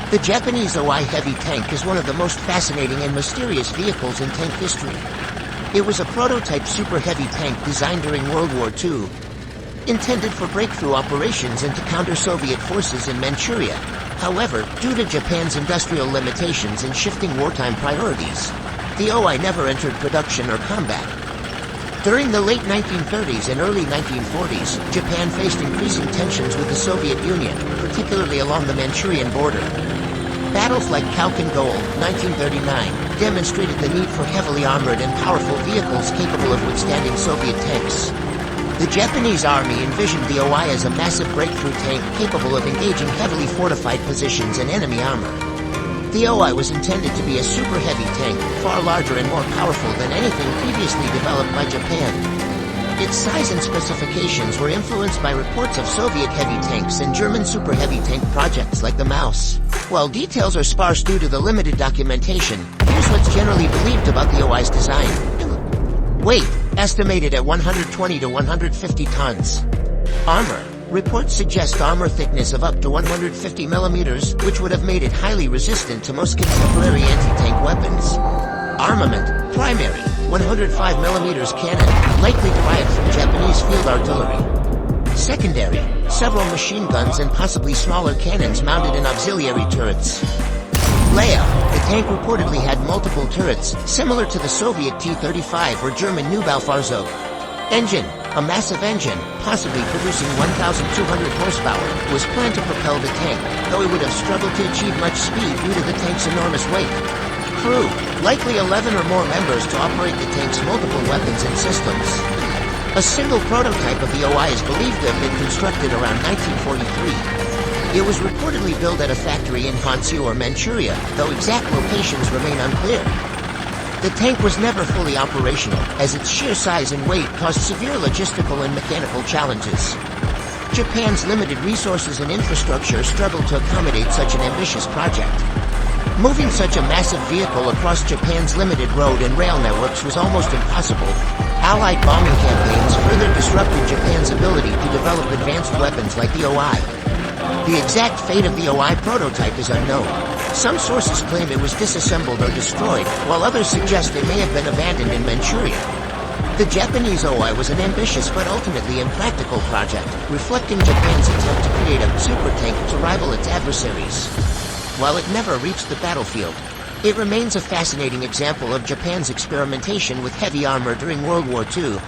The Japanese OI heavy tank is one of the most fascinating and mysterious vehicles in tank history. It was a prototype super heavy tank designed during World War II, intended for breakthrough operations and to counter Soviet forces in Manchuria. However, due to Japan's industrial limitations and shifting wartime priorities, the OI never entered production or combat. During the late 1930s and early 1940s, Japan faced increasing tensions with the Soviet Union, particularly along the Manchurian border. Battles like Khalkhin Gol, 1939, demonstrated the need for heavily armored and powerful vehicles capable of withstanding Soviet tanks. The Japanese army envisioned the OI as a massive breakthrough tank capable of engaging heavily fortified positions and enemy armor. The OI was intended to be a super heavy tank, far larger and more powerful than anything previously developed by Japan. Its size and specifications were influenced by reports of Soviet heavy tanks and German super heavy tank projects like the Maus. While details are sparse due to the limited documentation, here's what's generally believed about the OI's design. Weight, estimated at 120 to 150 tons. Armor. Reports suggest armor thickness of up to 150 millimeters, which would have made it highly resistant to most contemporary anti-tank weapons. Armament. Primary. 105 millimeters cannon, likely derived from Japanese field artillery. Secondary. Several machine guns and possibly smaller cannons mounted in auxiliary turrets. Layout. The tank reportedly had multiple turrets, similar to the Soviet T-35 or German Neubaufahrzeug. Engine. A massive engine, possibly producing 1,200 horsepower, was planned to propel the tank, though it would have struggled to achieve much speed due to the tank's enormous weight. Crew. Likely 11 or more members to operate the tank's multiple weapons and systems. A single prototype of the OI is believed to have been constructed around 1943. It was reportedly built at a factory in Honshu or Manchuria, though exact locations remain unclear. The tank was never fully operational, as its sheer size and weight caused severe logistical and mechanical challenges. Japan's limited resources and infrastructure struggled to accommodate such an ambitious project. Moving such a massive vehicle across Japan's limited road and rail networks was almost impossible. Allied bombing campaigns further disrupted Japan's ability to develop advanced weapons like the OI. The exact fate of the OI prototype is unknown. Some sources claim it was disassembled or destroyed, while others suggest it may have been abandoned in Manchuria. The Japanese OI was an ambitious but ultimately impractical project, reflecting Japan's attempt to create a super tank to rival its adversaries. While it never reached the battlefield, it remains a fascinating example of Japan's experimentation with heavy armor during World War II.